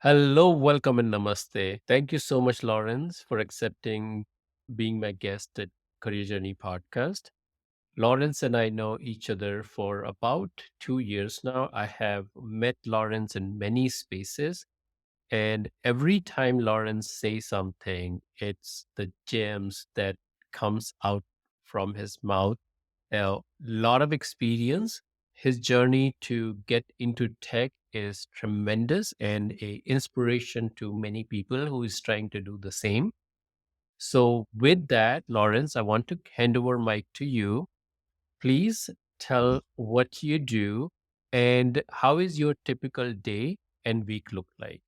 Hello, welcome, and namaste. Thank you so much, Lawrence, for accepting being my guest at Career Journey podcast. Lawrence and I know each other for about 2 years now. I have met Lawrence in many spaces, and every time Lawrence says something, it's the gems that comes out from his mouth. A lot of experience. His journey to get into tech is tremendous and a inspiration to many people who is trying to do the same. So with that, Lawrence, I want to hand over mic to you. Please tell what you do and how is your typical day and week look like?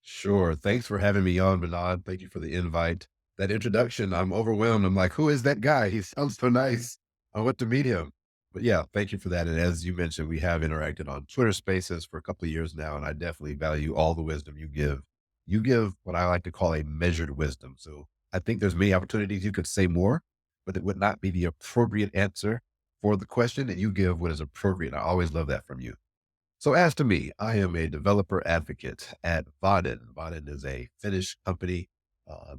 Sure. Thanks for having me on, Bernard. Thank you for the invite. That introduction, I'm overwhelmed. I'm like, who is that guy? He sounds so nice. I want to meet him. But yeah, thank you for that. And as you mentioned, we have interacted on Twitter Spaces for a couple of years now, and I definitely value all the wisdom you give. You give what I like to call a measured wisdom. So I think there's many opportunities you could say more, but it would not be the appropriate answer for the question. And you give what is appropriate. I always love that from you. So as to me, I am a developer advocate at Vaadin. Vaadin is a Finnish company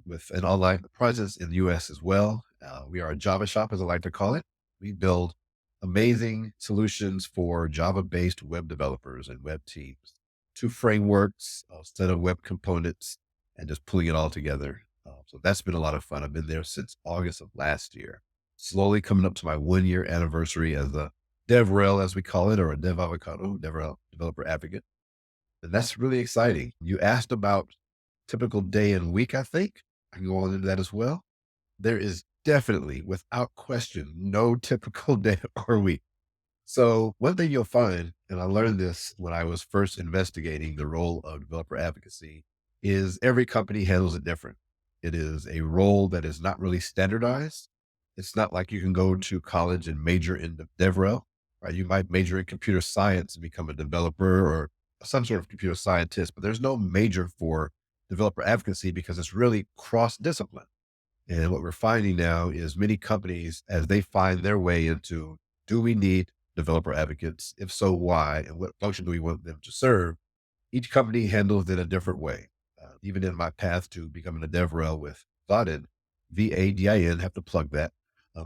with an online presence in the US as well. We are a Java shop, as I like to call it. We build amazing solutions for Java-based web developers and web teams, two frameworks, a set of web components, and just pulling it all together. So that's been a lot of fun. I've been there since August of last year, slowly coming up to my 1 year anniversary as a DevRel, as we call it, or a Dev Avocado, DevRel developer advocate. And that's really exciting. You asked about typical day and week, I think. I can go on into that as well. There is definitely, without question, no typical day or week. So one thing you'll find, and I learned this when I was first investigating the role of developer advocacy, is every company handles it different. It is a role that is not really standardized. It's not like you can go to college and major in DevRel, right? You might major in computer science and become a developer or some sort of computer scientist, but there's no major for developer advocacy because it's really cross discipline. And what we're finding now is many companies, as they find their way into, do we need developer advocates? If so, why? And what function do we want them to serve? Each company handles it a different way. Even in my path to becoming a DevRel with Vaadin, Vadin, have to plug that,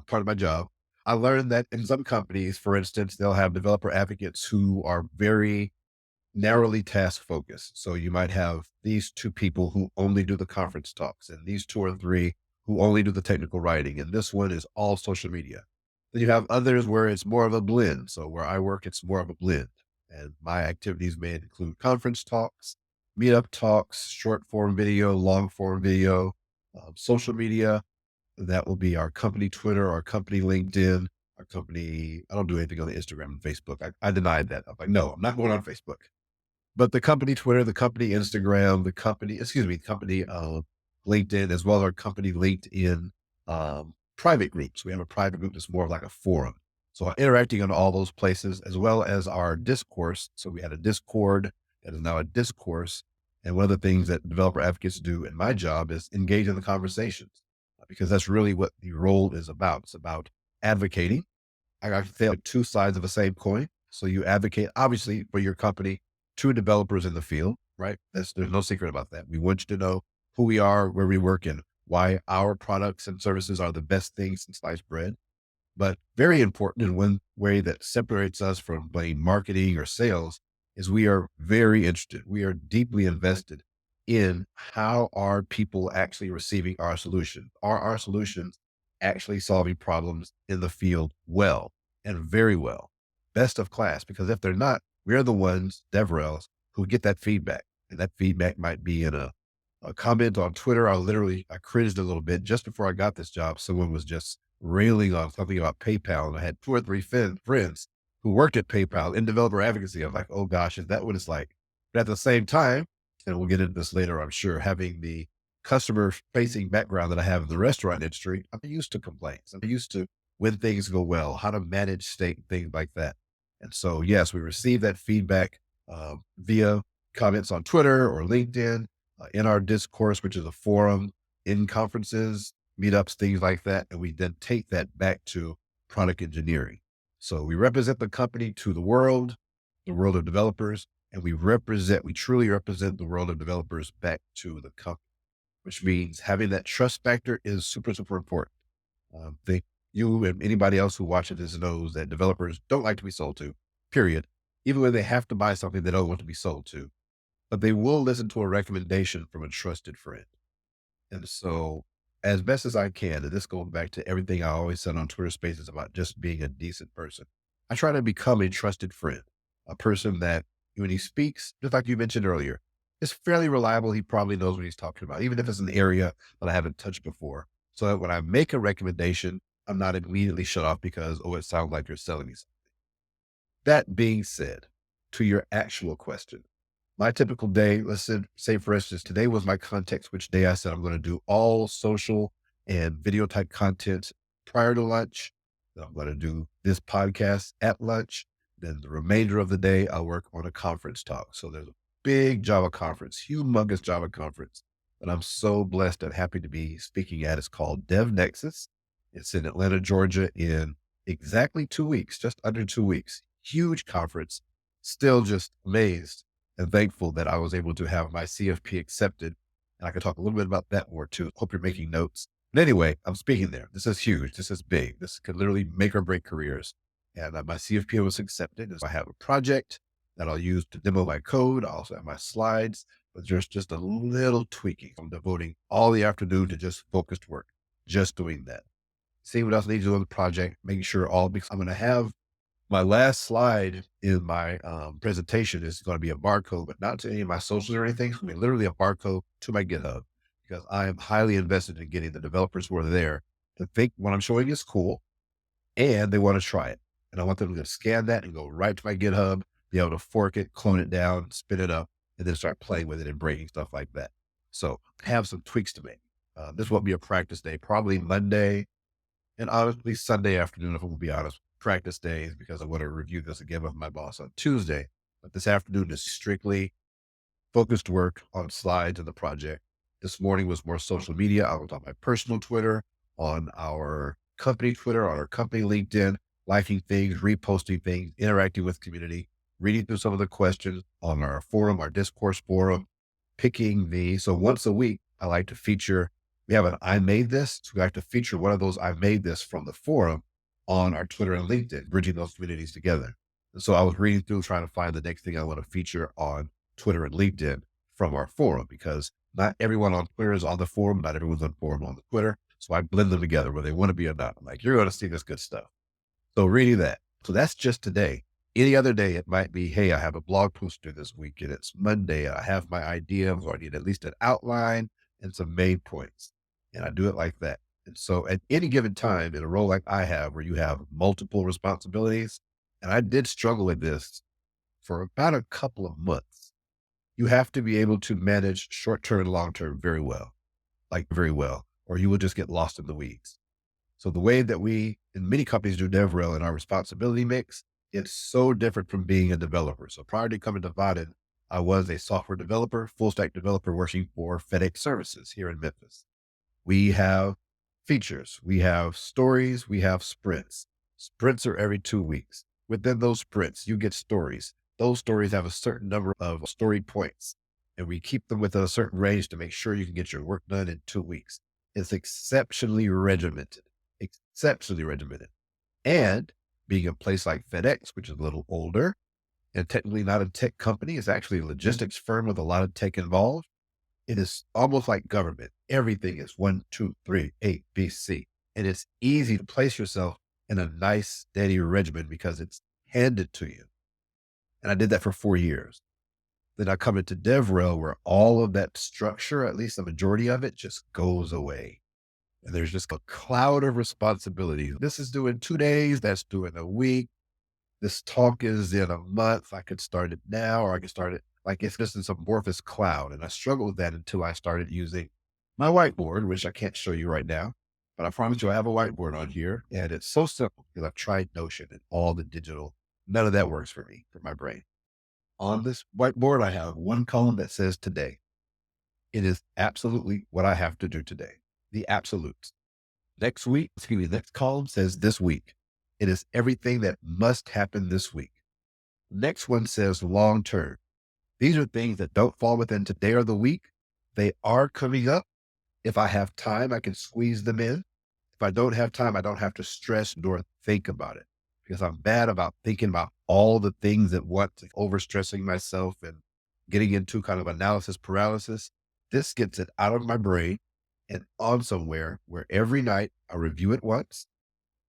part of my job. I learned that in some companies, for instance, they'll have developer advocates who are very narrowly task focused. So you might have these two people who only do the conference talks, and these two or three who only do the technical writing. And this one is all social media. Then you have others where it's more of a blend. So where I work, it's more of a blend. And my activities may include conference talks, meetup talks, short form video, long form video, social media. That will be our company Twitter, our company LinkedIn, our company. I don't do anything on the Instagram and Facebook. I denied that. I'm like, no, I'm not going on Facebook. But the company Twitter, the company Instagram, company LinkedIn, as well as our company LinkedIn private groups. We have a private group that's more of like a forum. So interacting on all those places, as well as our discourse. So we had a Discord that is now a discourse. And one of the things that developer advocates do in my job is engage in the conversations because that's really what the role is about. It's about advocating. I like to say like two sides of the same coin. So you advocate obviously for your company to developers in the field, right? There's no secret about that. We want you to know who we are, where we work, and why our products and services are the best things since sliced bread. But very important in one way that separates us from plain marketing or sales is we are very interested. We are deeply invested in how are people actually receiving our solution? Are our solutions actually solving problems in the field well and very well? Best of class, because if they're not, we're the ones, DevRels, who get that feedback. And that feedback might be in a comment on Twitter. I cringed a little bit just before I got this job. Someone was just railing on something about PayPal. And I had two or three friends who worked at PayPal in developer advocacy. I'm like, oh gosh, is that what it's like? But at the same time, and we'll get into this later, I'm sure, having the customer facing background that I have in the restaurant industry, I'm used to complaints. I'm used to when things go well, how to manage state things like that. And so, yes, we receive that feedback via comments on Twitter or LinkedIn, in our discourse, which is a forum, in conferences, meetups, things like that. And we then take that back to product engineering. So we represent the company to the world of developers, and we truly represent the world of developers back to the company, which means having that trust factor is super, super important. They, you and anybody else who watches this knows that developers don't like to be sold to, period. Even when they have to buy something they don't want to be sold to, but they will listen to a recommendation from a trusted friend. And so, as best as I can, and this goes back to everything I always said on Twitter Spaces about just being a decent person, I try to become a trusted friend, a person that when he speaks, just like you mentioned earlier, is fairly reliable. He probably knows what he's talking about, even if it's an area that I haven't touched before. So that when I make a recommendation, I'm not immediately shut off because, oh, it sounds like you're selling me something. That being said, to your actual question, my typical day, say for instance, today was my context switch day. I said I'm going to do all social and video type content prior to lunch. Then I'm going to do this podcast at lunch. Then the remainder of the day, I'll work on a conference talk. So there's a big Java conference, humongous Java conference that I'm so blessed and happy to be speaking at. It's called Dev Nexus. It's in Atlanta, Georgia in exactly 2 weeks, just under 2 weeks. Huge conference. Still just amazed and thankful that I was able to have my CFP accepted. And I can talk a little bit about that more too. Hope you're making notes. But anyway, I'm speaking there. This is huge. This is big. This could literally make or break careers. And my CFP was accepted. And so I have a project that I'll use to demo my code. I also have my slides, but there's just a little tweaking. I'm devoting all the afternoon to just focused work, just doing that. See what else I need to do on the project, making sure all, because I'm going to have my last slide in my presentation is going to be a barcode, but not to any of my socials or anything. I mean, literally a barcode to my GitHub because I am highly invested in getting the developers who are there to think what I'm showing is cool and they want to try it. And I want them to scan that and go right to my GitHub, be able to fork it, clone it down, spin it up, and then start playing with it and breaking stuff like that. So have some tweaks to make. This won't be a practice day, probably Monday and honestly, Sunday afternoon, if I'm gonna be honest, practice days because I want to review this again with my boss on Tuesday. But this afternoon is strictly focused work on slides in the project. This morning was more social media. I was on my personal Twitter, on our company Twitter, on our company LinkedIn, liking things, reposting things, interacting with community, reading through some of the questions on our forum, our discourse forum, so once a week, I like to feature, we have an I made this. So we like to feature one of those I made this from the forum on our Twitter and LinkedIn, bridging those communities together. And so I was reading through trying to find the next thing I want to feature on Twitter and LinkedIn from our forum because not everyone on Twitter is on the forum. Not everyone's on forum on the Twitter. So I blend them together whether they want to be or not. I'm like, you're going to see this good stuff. So reading that. So that's just today. Any other day, it might be, hey, I have a blog post due this week and it's Monday. I have my idea, or I need at least an outline and some main points. And I do it like that. And so at any given time in a role like I have, where you have multiple responsibilities, and I did struggle with this for about a couple of months, you have to be able to manage short term and long term very well, like very well, or you will just get lost in the weeds. So the way that we in many companies do DevRel in our responsibility mix, it's so different from being a developer. So prior to coming to Vaadin, I was a software developer, full stack developer working for FedEx services here in Memphis. We have features, we have stories, we have sprints. Sprints are every 2 weeks. Within those sprints, you get stories. Those stories have a certain number of story points, and we keep them within a certain range to make sure you can get your work done in 2 weeks. It's exceptionally regimented. And being a place like FedEx, which is a little older and technically not a tech company, it's actually a logistics firm with a lot of tech involved. It is almost like government. Everything is 1, 2, 3, A, B, C. And it's easy to place yourself in a nice, steady regimen because it's handed to you. And I did that for 4 years. Then I come into DevRel where all of that structure, at least the majority of it, just goes away. And there's just a cloud of responsibility. This is due in 2 days. That's due in a week. This talk is in a month. I could start it now, or I could start it like it's just this amorphous cloud. And I struggled with that until I started using my whiteboard, which I can't show you right now, but I promise you I have a whiteboard on here. And it's so simple because I've tried Notion and all the digital. None of that works for me, for my brain. On this whiteboard, I have one column that says today. It is absolutely what I have to do today. The absolutes. Next column says this week. It is everything that must happen this week. Next one says long term. These are things that don't fall within today or the week. They are coming up. If I have time, I can squeeze them in. If I don't have time, I don't have to stress nor think about it because I'm bad about thinking about all the things at once, overstressing myself and getting into kind of analysis paralysis. This gets it out of my brain and on somewhere where every night I review it once.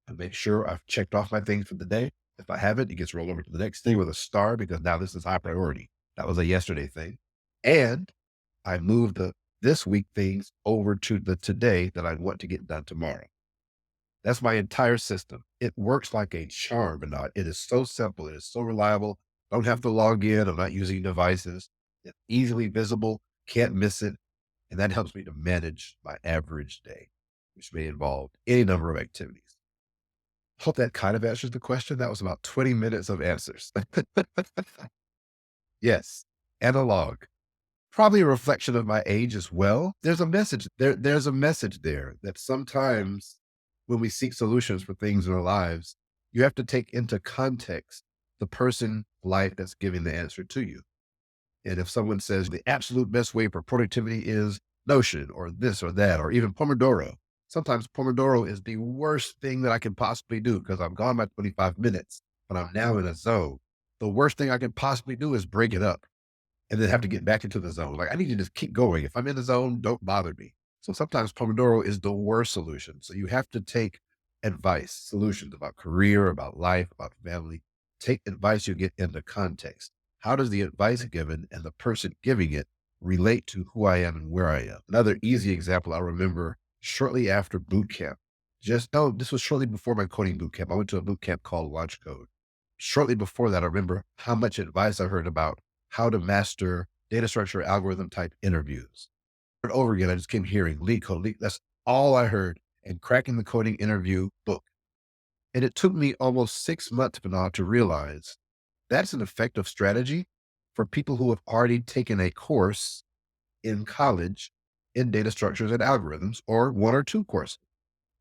I make sure I've checked off my things for the day. If I haven't, it gets rolled over to the next thing with a star because now this is high priority. That was a yesterday thing. And I moved the this week things over to the today that I want to get done tomorrow. That's my entire system. It works like a charm, and it is so simple. It is so reliable. Don't have to log in. I'm not using devices. It's easily visible. Can't miss it. And that helps me to manage my average day, which may involve any number of activities. Hope that kind of answers the question. That was about 20 minutes of answers. Yes, analog. Probably a reflection of my age as well. There's a message there. There's a message there that sometimes when we seek solutions for things in our lives, you have to take into context the person life that's giving the answer to you. And if someone says the absolute best way for productivity is Notion or this or that, or even Pomodoro, sometimes Pomodoro is the worst thing that I can possibly do because I'm gone by 25 minutes, but I'm now in a zone. The worst thing I can possibly do is break it up and then have to get back into the zone. Like I need to just keep going. If I'm in the zone, don't bother me. So sometimes Pomodoro is the worst solution. So you have to take advice, solutions about career, about life, about family. Take advice you get into context. How does the advice given and the person giving it relate to who I am and where I am? Another easy example I remember shortly after boot camp. This was shortly before my coding boot camp. I went to a boot camp called Launch Code. Shortly before that, I remember how much advice I heard about how to master data structure algorithm type interviews. Over and over again, I just came hearing lead code, lead. That's all I heard. And cracking the coding interview book. And it took me almost 6 months, Bernard, to realize that's an effective strategy for people who have already taken a course in college in data structures and algorithms, or one or two courses.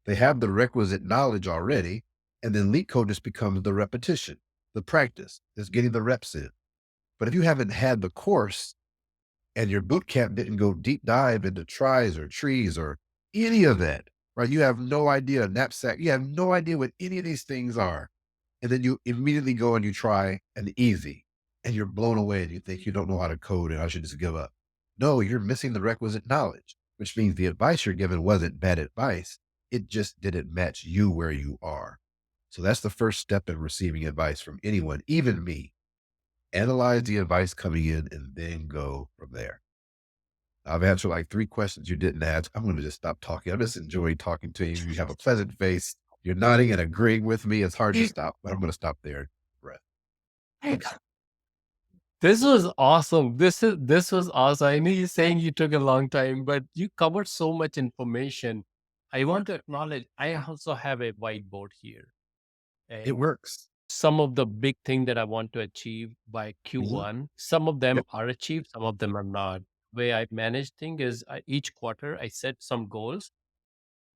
They have the requisite knowledge already. And then lead code just becomes the repetition, the practice, is getting the reps in. But if you haven't had the course and your boot camp didn't go deep dive into tries or trees or any of that, right? You have no idea, knapsack, you have no idea what any of these things are. And then you immediately go and you try an easy and you're blown away and you think you don't know how to code and I should just give up. No, you're missing the requisite knowledge, which means the advice you're given wasn't bad advice. It just didn't match you where you are. So that's the first step in receiving advice from anyone, even me. Analyze the advice coming in and then go from there. I've answered like 3 questions you didn't ask. I'm going to just stop talking. I'm just enjoying talking to you. You have a pleasant face. You're nodding and agreeing with me. It's hard to stop, but I'm going to stop there. Breath. This was awesome. This was awesome. I know you're saying you took a long time, but you covered so much information. I want to acknowledge I also have a whiteboard here. It And works. some of the big thing that I want to achieve by Mhm. Q1, some of them Yep. are achieved, some of them are not. Way I manage thing is each quarter I set some goals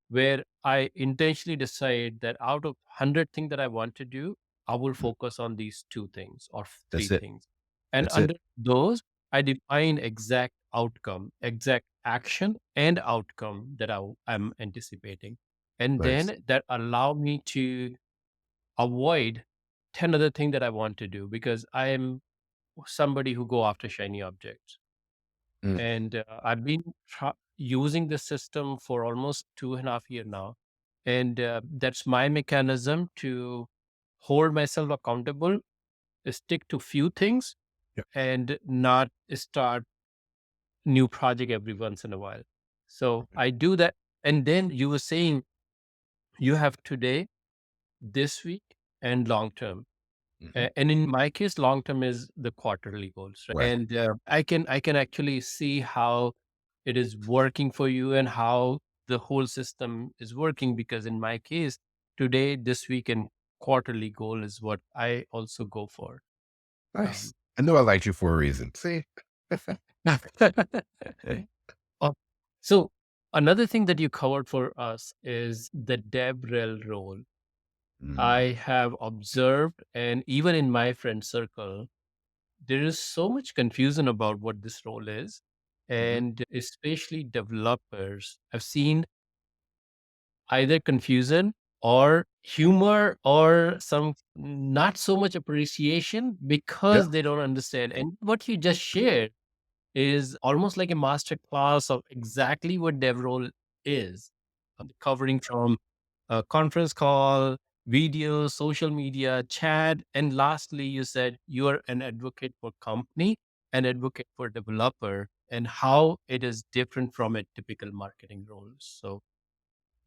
where I intentionally decide that out of 100 things that I want to do, I will Mm. focus on these two things or three That's it. things. And That's it. under those, I define exact outcome, exact action and outcome that I'm anticipating. And Nice. then that allow me to avoid 10 other things that I want to do because I am somebody who go after shiny objects. Mm. And I've been using this system for almost 2.5 years now. And that's my mechanism to hold myself accountable, stick to few things, Yep. and not start new project every once in a while. So I do that. And then you were saying you have today, this week, and long term. Mhm. And in my case, long term is the quarterly goals, right? Right. And I can actually see how it is working for you and how the whole system is working because in my case, today, this week, and quarterly goal is what I also go for. Nice. Um, I know I liked you for a reason. See? uh, so another thing that you covered for us is the DevRel role. Mm. I have observed, and even in my friend circle, there is so much confusion about what this role is. Mhm. And especially developers, I've seen either confusion or humor or some not so much appreciation Yeah. because they don't understand. And what you just shared is almost like a master class of exactly what DevRel is, covering from a conference call, video, social media, chat, and lastly, you said you are an advocate for company, an advocate for developer, and how it is different from a typical marketing role. So,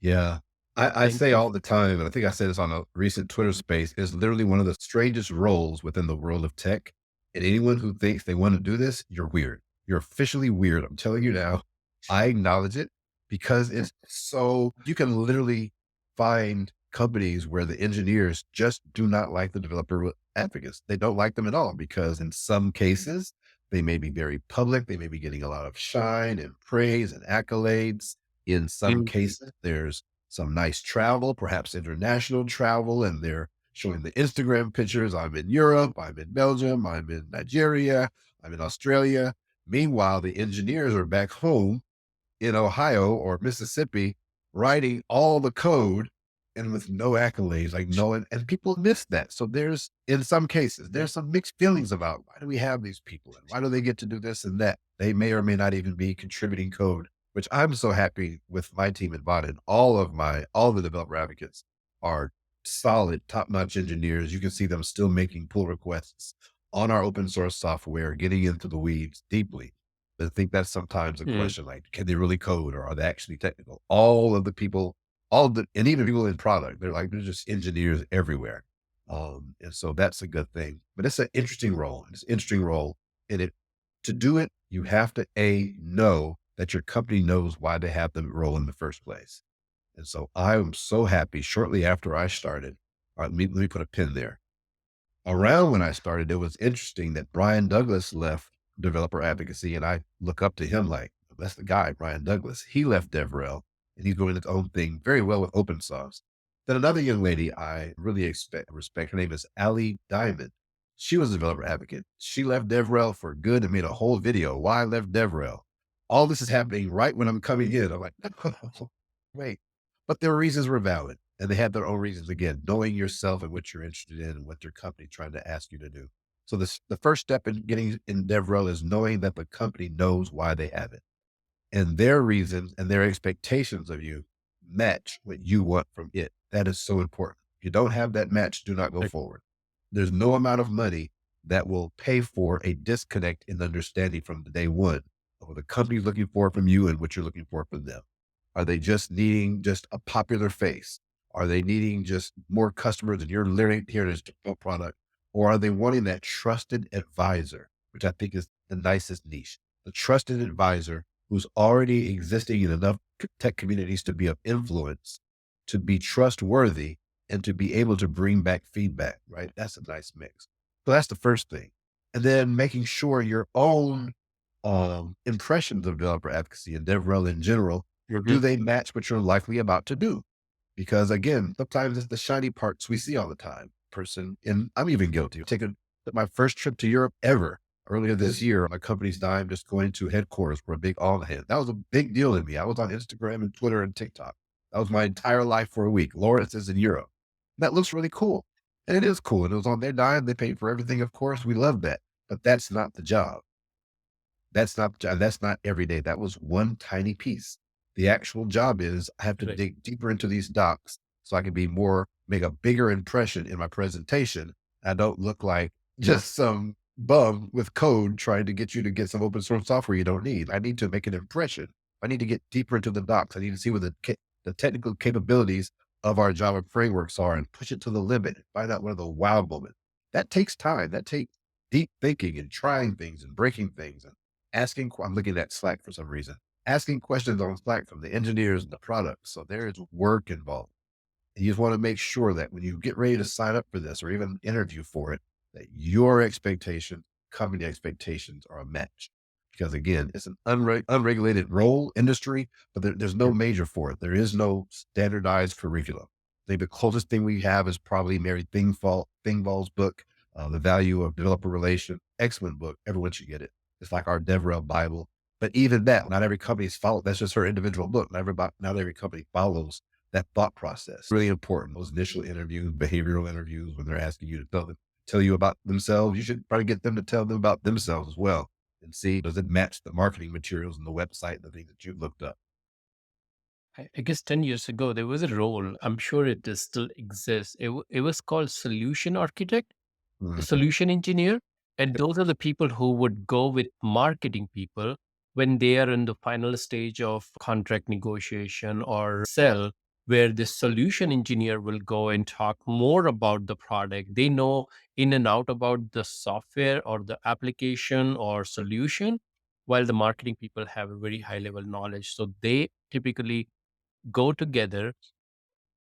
Yeah. I thank say you. all the time, and I think I said this on a recent Twitter space, it's literally one of the strangest roles within the world of tech. And anyone who thinks they want to do this, you're weird. You're officially weird. I'm telling you now. I acknowledge it because it's so you can literally find companies where the engineers just do not like the developer advocates. They don't like them at all because in some cases they may be very public. They may be getting a lot of shine and praise and accolades. In some Mm, cases, there's some nice travel, perhaps international travel, and they're showing the Instagram pictures. I'm in Europe, I'm in Belgium, I'm in Nigeria, I'm in Australia. Meanwhile, the engineers are back home in Ohio or Mississippi writing all the code and with no accolades, like no one, and people miss that. So there's, in some cases, there's some mixed feelings about why do we have these people and why do they get to do this and that? They may or may not even be contributing code, which I'm so happy with my team at Vaadin. All the developer advocates are solid, top-notch engineers. You can see them still making pull requests on our open source software, getting into the weeds deeply. I think that's sometimes a mm, question like, can they really code or are they actually technical? All of the people, and even people in product, they're just engineers everywhere. And so that's a good thing, but it's an interesting role. It's an interesting role. And to do it, you have to know that your company knows why they have the role in the first place. And so I am so happy shortly after I started. All right, let me put a pin there. Around when I started, it was interesting that Brian Douglas left developer advocacy, and I look up to him like, that's the guy, Brian Douglas. He left DevRel, and he's doing his own thing very well with open source. Then another young lady I really respect, her name is Ali Diamond. She was a developer advocate. She left DevRel for good and made a whole video why I left DevRel. All this is happening right when I'm coming in. I'm like, wait, but their reasons were valid. And they had their own reasons. Again, knowing yourself and what you're interested in and what your company trying to ask you to do. So the first step in getting in DevRel is knowing that the company knows why they have it and their reasons and their expectations of you match what you want from it. That is so important. If you don't have that match, do not go like, forward. There's no amount of money that will pay for a disconnect in understanding from the day one of what the company's looking for from you and what you're looking for from them. Are they just needing just a popular face? Are they needing just more customers and you're learning here to develop product? Or are they wanting that trusted advisor, which I think is the nicest niche, the trusted advisor who's already existing in enough tech communities to be of influence, to be trustworthy, and to be able to bring back feedback, right? That's a nice mix. So that's the first thing. And then making sure your own impressions of developer advocacy and DevRel in general, do mhm, they match what you're likely about to do? Because again, sometimes it's the shiny parts we see all the time. And I'm even guilty. Took my first trip to Europe ever earlier this year on my company's dime, just going to headquarters for a big all hands. That was a big deal to me. I was on Instagram and Twitter and TikTok. That was my entire life for a week. Lawrence is in Europe. That looks really cool. And it is cool. And it was on their dime. They paid for everything, of course. We love that. But that's not the job. That's not every day. That was one tiny piece. The actual job is I have to right. dig deeper into these docs so I can make a bigger impression in my presentation. I don't look like just some bum with code trying to get you to get some open source software you don't need. I need to make an impression. I need to get deeper into the docs. I need to see what the technical capabilities of our Java frameworks are and push it to the limit and find out what are the wow moments. That takes time. That takes deep thinking and trying things and breaking things and I'm looking at Slack for some reason, asking questions on Slack from the engineers and the products. So there is work involved. And you just want to make sure that when you get ready to sign up for this or even interview for it, that your expectations, company expectations are a match. Because again, it's an unregulated role industry, but there's no Mm, major for it. There is no standardized curriculum. I think the closest thing we have is probably Mary Thingfall's book, The Value of Developer Relation. Excellent book. Everyone should get it. It's like our DevRel Bible. But even that, not every company's follow. That's just her individual book. Not every company follows that thought process. Really important. Those initial interviews, behavioral interviews, when they're asking you to tell you about themselves, you should probably get them to tell them about themselves as well and see, does it match the marketing materials and the website, the things that you've looked up. I guess 10 years ago, there was a role, I'm sure it is still exists. It was called solution architect, a Mhm. solution engineer. And those are the people who would go with marketing people when they are in the final stage of contract negotiation or sell, where the solution engineer will go and talk more about the product. They know in and out about the software or the application or solution, while the marketing people have a very high level knowledge. So they typically go together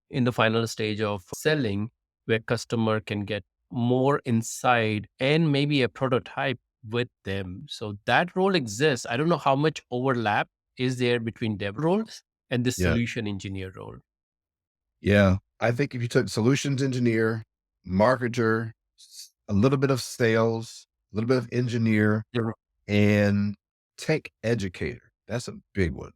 in the final stage of selling, where customer can get more insight and maybe a prototype with them. So that role exists. I don't know how much overlap is there between dev roles and the Yeah. solution engineer role. Yeah. I think if you took solutions engineer, marketer, a little bit of sales, a little bit of engineer, Yeah. and tech educator, that's a big one,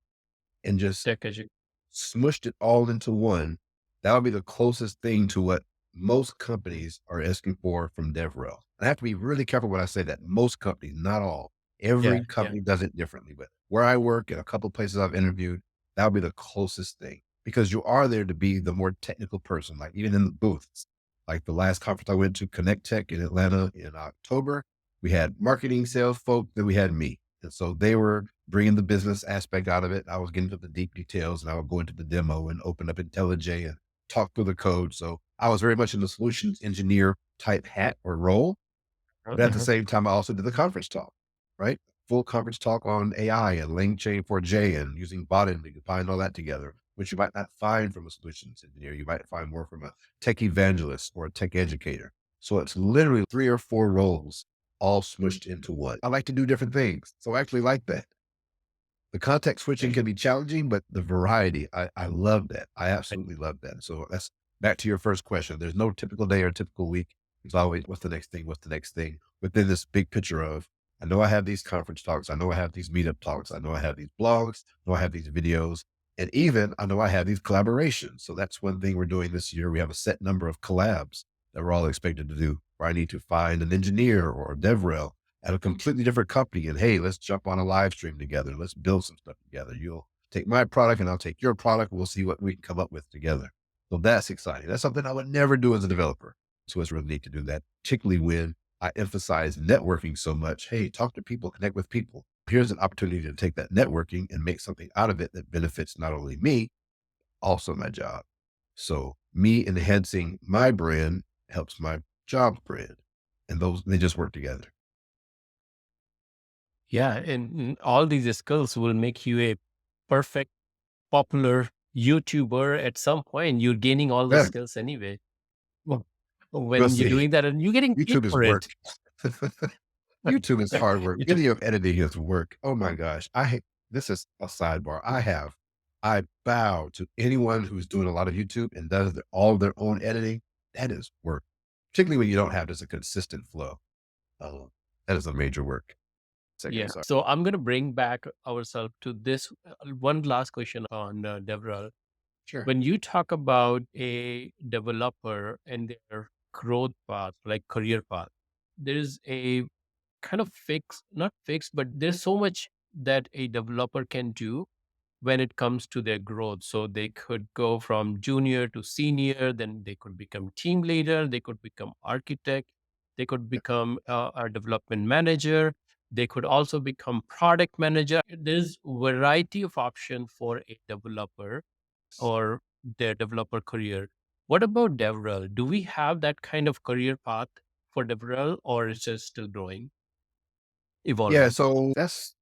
and just Tech edu- smushed it all into one, that would be the closest thing to what most companies are asking for from DevRel. I have to be really careful when I say that. Most companies, not all. Yeah, Every yeah. company does it differently. But where I work and a couple places I've interviewed, that would be the closest thing because you are there to be the more technical person, like even in the booths. Like the last conference I went to, Connect Tech in Atlanta in October, we had marketing sales folk, then we had me. And so they were bringing the business aspect out of it. I was getting to the deep details and I would go into the demo and open up IntelliJ and talk through the code. So I was very much in the solutions engineer type hat or role. But at the Uh-huh. same time, I also did the conference talk, right? Full conference talk on AI and LangChain 4J and using Vaadin to combine all that together, which you might not find from a solutions engineer. You might find more from a tech evangelist or a tech educator. So it's literally 3 or 4 roles all smushed into one. I like to do different things. So I actually like that. The context switching can be challenging, but the variety, I love that. I absolutely love that. So that's back to your first question. There's no typical day or typical week. There's always what's the next thing? What's the next thing? Within this big picture of, I know I have these conference talks. I know I have these meetup talks. I know I have these blogs. I know I have these videos. And even I know I have these collaborations. So that's one thing we're doing this year. We have a set number of collabs that we're all expected to do, where I need to find an engineer or a DevRel at a completely different company. And hey, let's jump on a live stream together. Let's build some stuff together. You'll take my product and I'll take your product. We'll see what we can come up with together. So that's exciting. That's something I would never do as a developer. So it's really neat to do that, particularly when I emphasize networking so much. Hey, talk to people, connect with people. Here's an opportunity to take that networking and make something out of it that benefits not only me, also my job. So me enhancing my brand helps my job's brand. And those, they just work together. Yeah. And all these skills will make you a perfect, popular YouTuber at some point. You're gaining all the Yeah, skills anyway. we'll When you're see. doing that and you're getting paid YouTube is for work. it. YouTube is hard work. You took Video editing is work. Oh my gosh. This is a sidebar. I bow to anyone who's doing a lot of YouTube and does all of their own editing. That is work, particularly when you don't have just a consistent flow. Oh, that is a major work. Second, Yeah. sorry. So I'm going to bring back ourselves to this one last question on DevRel. Sure. When you talk about a developer and their growth path, like career path, there is a kind of not fixed, but there's so much that a developer can do when it comes to their growth. So they could go from junior to senior, then they could become team leader, they could become architect, they could Yeah. become a development manager, they could also become product manager. There's variety of option for a developer or their developer career. What about DevRel? Do we have that kind of career path for DevRel, or is it still growing, Yeah. evolving? So that's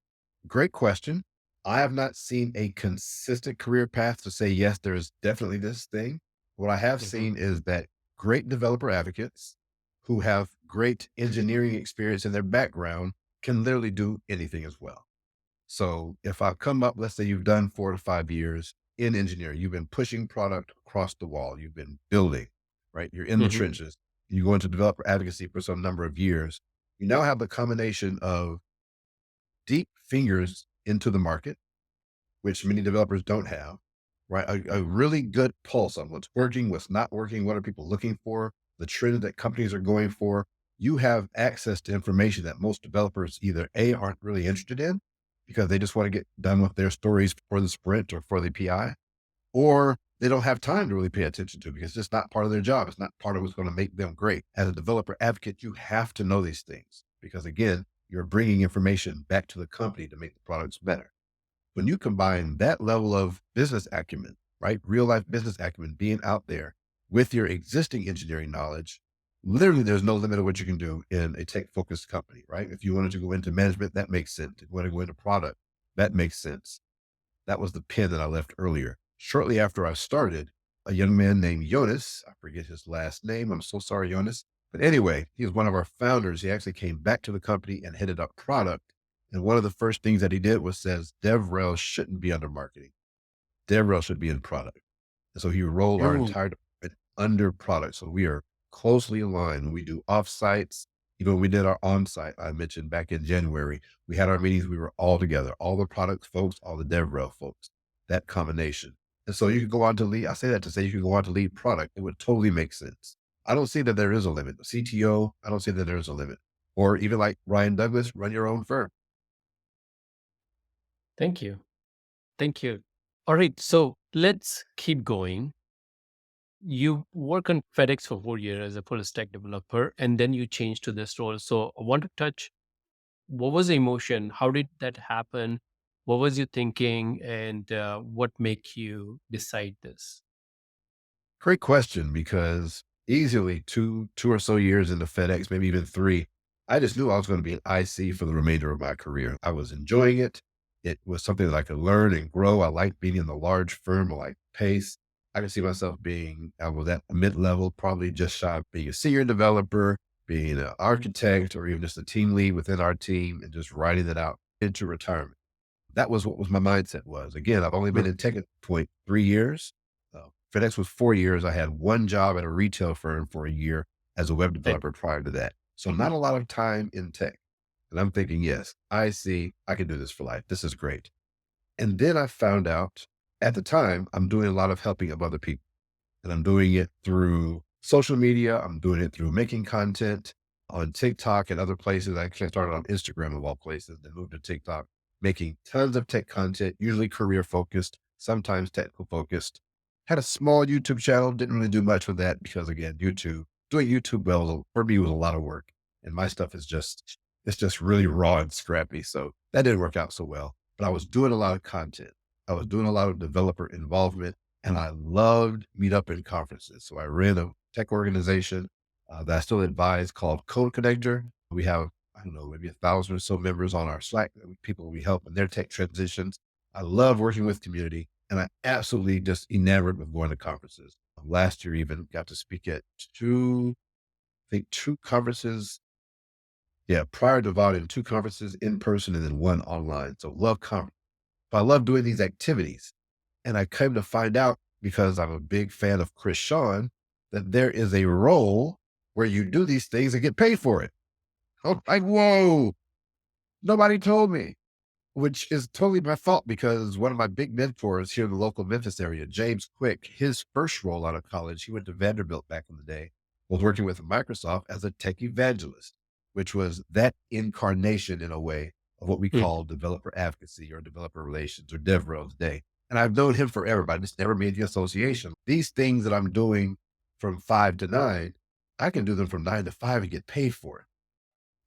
great question. I have not seen a consistent career path to say, yes, there's definitely this thing. What I have Hmm. seen is that great developer advocates who have great engineering experience in their background can literally do anything as well. So if I come up, let's say you've done 4 to 5 years in engineering, you've been pushing product across the wall, you've been building, right? You're in the Hmm. trenches. you go into developer advocacy for some number of years, you now have the combination of deep fingers into the market, which many developers don't have, right? A really good pulse on what's working, what's not working, what are people looking for, the trend that companies are going for. You have access to information that most developers either A, aren't really interested in because they just want to get done with their stories for the sprint or for the PI, or they don't have time to really pay attention to because it's just not part of their job. It's not part of what's going to make them great. As a developer advocate, you have to know these things because, again, you're bringing information back to the company to make the products better. When you combine that level of business acumen, right? Real life business acumen, being out there with your existing engineering knowledge, literally there's no limit of what you can do in a tech focused company, right? If you wanted to go into management, that makes sense. If you want to go into product, that makes sense. That was the pin that I left earlier. Shortly after I started, a young man named Jonas, I forget his last name. I'm so sorry, Jonas. But anyway, he was one of our founders. He actually came back to the company and headed up product. And one of the first things that he did was says DevRel shouldn't be under marketing. DevRel should be in product. And so he rolled our Oh, entire department under product. So we are closely aligned. We do offsites. Even when we did our on-site, I mentioned back in January, we had our meetings. We were all together, all the product folks, all the DevRel folks, that combination. And so you could go on to lead. I say that to say you could go on to lead product. It would totally make sense. I don't see that there is a limit. CTO, I don't see that there is a limit. Or even like Ryan Douglas, run your own firm. thank you. Thank you. All right. So let's keep going. You work on FedEx for 4 years as a full stack developer, and then you change to this role. So I want to touch, what was the emotion? How did that happen? What was you thinking? And what make you decide this? Great question, because easily two or so years into FedEx, maybe even 3, I just knew I was going to be an IC for the remainder of my career. I was enjoying it. It was something that I could learn and grow. I like being in the large firm. I like pace. I could see myself being, I was at mid-level, probably just shy of being a senior developer, being an architect, or even just a team lead within our team and just writing it out into retirement. That was what was my mindset was. Again, I've only been Mm. in tech at point 3 years. FedEx was 4 years. I had one job at a retail firm for a year as a web Right. developer prior to that. So not a lot of time in tech. And I'm thinking, yes, I see I can do this for life. This is great. And then I found out at the time I'm doing a lot of helping of other people. And I'm doing it through social media. I'm doing it through making content on TikTok and other places. I actually started on Instagram of all places, then moved to TikTok, making tons of tech content, usually career focused, sometimes technical focused. Had a small YouTube channel, didn't really do much with that because again, doing YouTube well for me was a lot of work. And my stuff is just, it's just really raw and scrappy. So that didn't work out so well. But I was doing a lot of content. I was doing a lot of developer involvement and I loved meetup and conferences. So I ran a tech organization that I still advise called Code Connector. We have, I don't know, maybe 1,000 or so members on our Slack, people we help in their tech transitions. I love working with community and I absolutely just enamored with going to conferences. Last year, even got to speak at I think two conferences. Yeah, prior to Vaadin, two conferences in person and then one online. So love conference. But I love doing these activities. And I came to find out because I'm a big fan of Chris Sean that there is a role where you do these things and get paid for it. I'm like, whoa, nobody told me, which is totally my fault because one of my big mentors here in the local Memphis area, James Quick, his first role out of college, he went to Vanderbilt back in the day, was working with Microsoft as a tech evangelist, which was that incarnation in a way of what we Mm. call developer advocacy or developer relations or DevRel today. And I've known him forever, but I just never made the association. These things that I'm doing from 5 to 9, I can do them from 9 to 5 and get paid for it.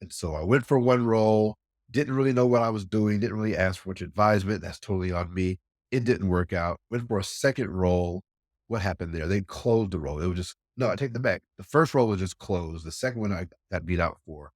And so I went for one role, didn't really know what I was doing, didn't really ask for much advisement. That's totally on me. It didn't work out. Went for a second role. What happened there? They closed the role. It was just, no, I take that back. The first role was just closed. The second one I got beat out for.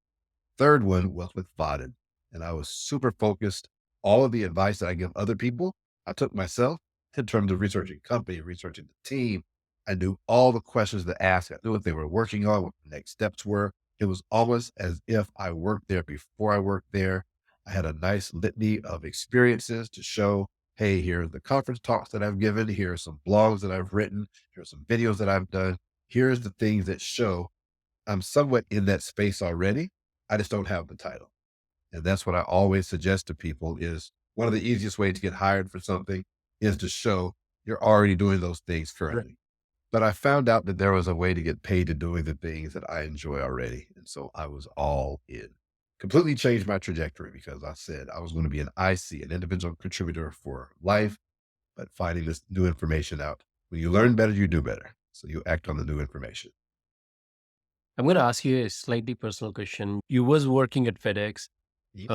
Third one was with Vaadin, and I was super focused. All of the advice that I give other people, I took myself in terms of researching company, researching the team. I knew all the questions to ask. I knew what they were working on, what the next steps were. It was almost as if I worked there before I worked there. I had a nice litany of experiences to show, hey, here are the conference talks that I've given. Here are some blogs that I've written. Here are some videos that I've done. Here's the things that show I'm somewhat in that space already. I just don't have the title. And that's what I always suggest to people is one of the easiest ways to get hired for something is to show you're already doing those things Right. currently. But I found out that there was a way to get paid to doing the things that I enjoy already. And so I was all in. Completely changed my trajectory because I said I was going to be an IC, an individual contributor for life, but finding this new information out. When you learn better, you do better. So you act on the new information. I'm going to ask you a slightly personal question. You was working at FedEx, Yep.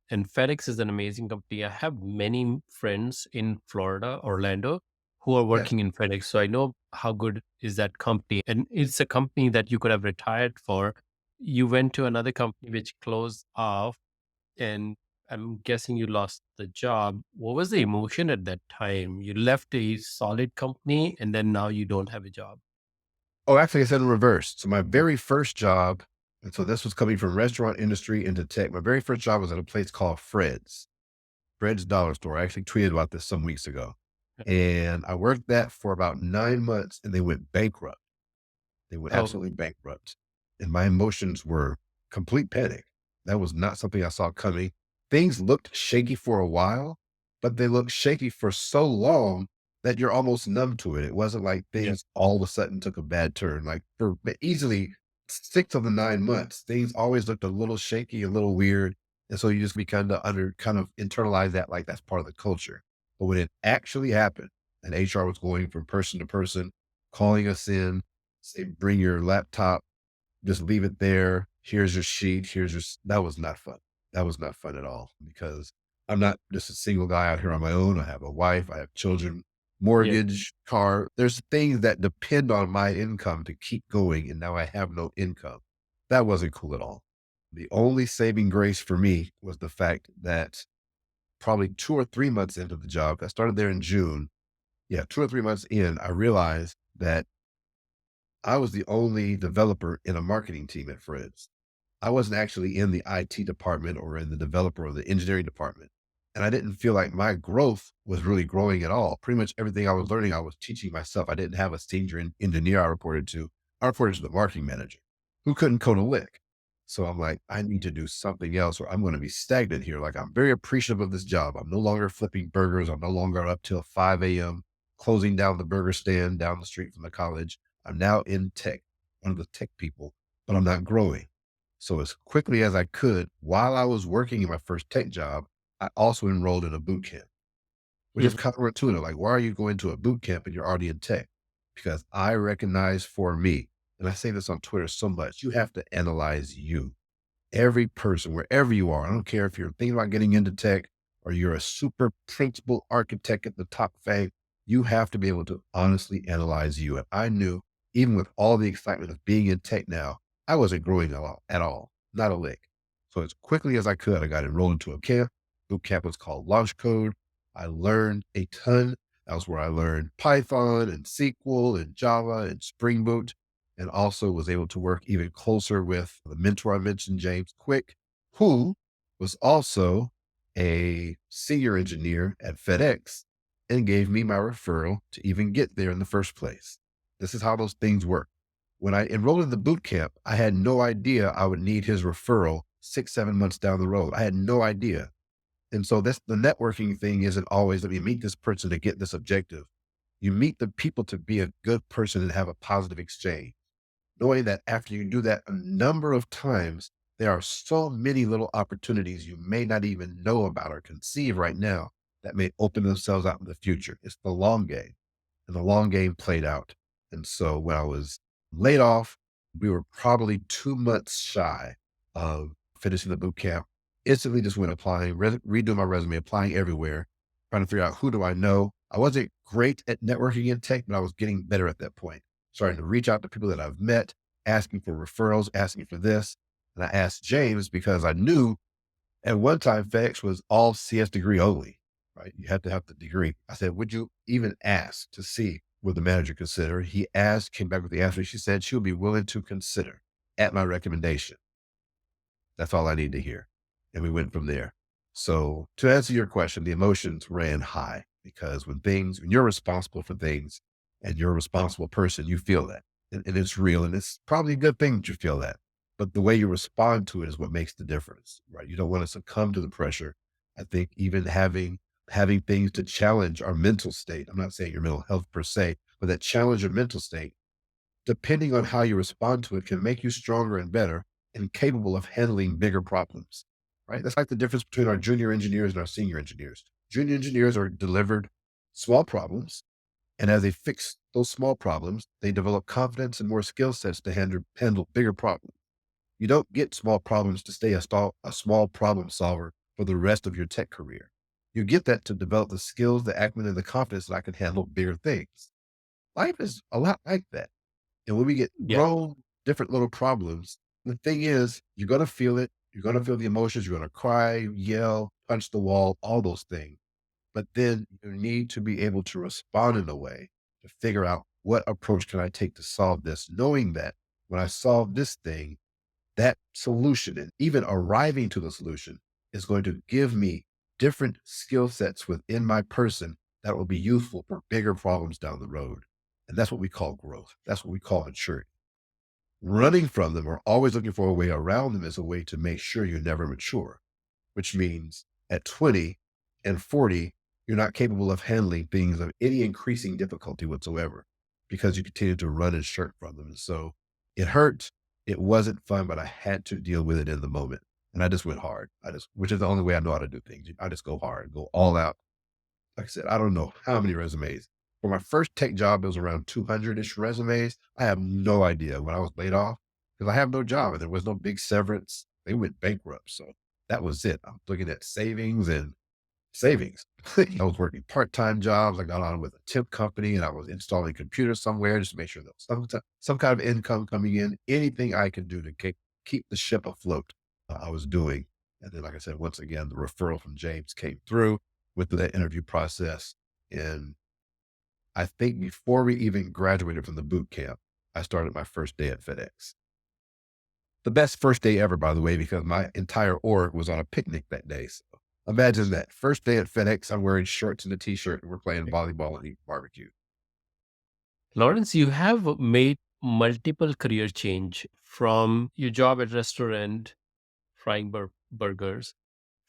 and FedEx is an amazing company. I have many friends in Florida, Orlando, who are Yes. working in FedEx. So I know how good is that company. And it's a company that you could have retired for. You went to another company which closed off, and I'm guessing you lost the job. What was the emotion at that time? You left a solid company and then now you don't have a job. Oh, actually, it's in reverse. So my very first job, and so this was coming from restaurant industry into tech. My very first job was at a place called Fred's Dollar Store. I actually tweeted about this some weeks ago. And I worked that for about 9 months and they went bankrupt. They went Oh, absolutely bankrupt. And my emotions were complete panic. That was not something I saw coming. Things looked shaky for a while, but they looked shaky for so long that you're almost numb to it. It wasn't like yeah. things all of a sudden took a bad turn. Like for easily 6 of the 9 months, things always looked a little shaky, a little weird. And so you just be kind of internalize that like that's part of the culture. But when it actually happened and HR was going from person to person, calling us in, say, bring your laptop, just leave it there. Here's your sheet. That was not fun. That was not fun at all because I'm not just a single guy out here on my own. I have a wife, I have children, Yeah. mortgage, car. There's things that depend on my income to keep going. And now I have no income. That wasn't cool at all. The only saving grace for me was the fact that probably 2 or 3 months into the job, I started there in June. Yeah, 2 or 3 months in, I realized that I was the only developer in a marketing team at Fred's. I wasn't actually in the IT department or in the developer or the engineering department. And I didn't feel like my growth was really growing at all. Pretty much everything I was learning, I was teaching myself. I didn't have a senior engineer I reported to. I reported to the marketing manager who couldn't code a lick. So I'm like, I need to do something else or I'm going to be stagnant here. Like I'm very appreciative of this job. I'm no longer flipping burgers. I'm no longer up till 5 a.m. closing down the burger stand down the street from the college. I'm now in tech, one of the tech people, but I'm not growing. So as quickly as I could, while I was working in my first tech job, I also enrolled in a boot camp, which is Mhm. counterintuitive. Like, why are you going to a boot camp and you're already in tech? Because I recognize for me, and I say this on Twitter so much, you have to analyze you. Every person, wherever you are, I don't care if you're thinking about getting into tech or you're a super principal architect at the top bank, you have to be able to honestly analyze you. And I knew, even with all the excitement of being in tech now, I wasn't growing at all, not a lick. So as quickly as I could, I got enrolled into a camp. Boot camp was called Launch Code. I learned a ton. That was where I learned Python and SQL and Java and Spring Boot and also was able to work even closer with the mentor I mentioned, James Quick, who was also a senior engineer at FedEx and gave me my referral to even get there in the first place. This is how those things work. When I enrolled in the boot camp, I had no idea I would need his referral 6, 7 months down the road. I had no idea. And so that's the networking thing isn't always let me meet this person to get this objective. You meet the people to be a good person and have a positive exchange knowing that after you do that a number of times, there are so many little opportunities you may not even know about or conceive right now that may open themselves out in the future. It's the long game, and the long game played out. And so when I was laid off, we were probably 2 months shy of finishing the boot camp. Instantly just went applying, redoing my resume, applying everywhere, trying to figure out who do I know. I wasn't great at networking in tech, but I was getting better at that point starting to reach out to people that I've met, asking for referrals, asking for this. And I asked James because I knew at one time FedEx was all CS degree only, right? You had to have the degree. I said, would you even ask to see would the manager consider? He asked, came back with the answer. She said she would be willing to consider at my recommendation. That's all I need to hear. And we went from there. So to answer your question, the emotions ran high because when you're responsible for things and you're a responsible person, you feel that. and it's real, and it's probably a good thing that you feel that. But the way you respond to it is what makes the difference, right? You don't want to succumb to the pressure. I think even having things to challenge our mental state. I'm not saying your mental health per se, but that challenge your mental state, depending on how you respond to it, can make you stronger and better and capable of handling bigger problems. Right? That's like the difference between our junior engineers and our senior engineers. Junior engineers are delivered small problems, and as they fix those small problems, they develop confidence and more skill sets to handle bigger problems. You don't get small problems to stay a small problem solver for the rest of your tech career. You get that to develop the skills, the acumen, and the confidence that I can handle bigger things. Life is a lot like that. And when we get Yeah. thrown different little problems, the thing is, you're going to feel it. You're going to feel the emotions. You're going to cry, yell, punch the wall, all those things. But then you need to be able to respond in a way to figure out what approach can I take to solve this, knowing that when I solve this thing, that solution and even arriving to the solution is going to give me different skill sets within my person that will be useful for bigger problems down the road. And that's what we call growth. That's what we call maturity. Running from them or always looking for a way around them is a way to make sure you never mature, which means at 20 and 40, you're not capable of handling things of any increasing difficulty whatsoever because you continue to run and shirk from them. And so it hurt. It wasn't fun, but I had to deal with it in the moment. And I just went hard. Which is the only way I know how to do things. I just go hard, go all out. Like I said, I don't know how many resumes. For my first tech job, it was around 200-ish resumes. I have no idea when I was laid off because I have no job and there was no big severance. They went bankrupt. So that was it. I'm looking at savings and savings. I was working part-time jobs. I got on with a tip company and I was installing computers somewhere just to make sure there was some kind of income coming in. Anything I could do to keep the ship afloat, I was doing. And then, like I said, once again, the referral from James came through with the interview process. And I think before we even graduated from the boot camp, I started my first day at FedEx. The best first day ever, by the way, because my entire org was on a picnic that day. So imagine that. First day at FedEx, I'm wearing shorts and a t-shirt and we're playing volleyball and eating barbecue. Lawrence, you have made multiple career change from your job at restaurant frying burgers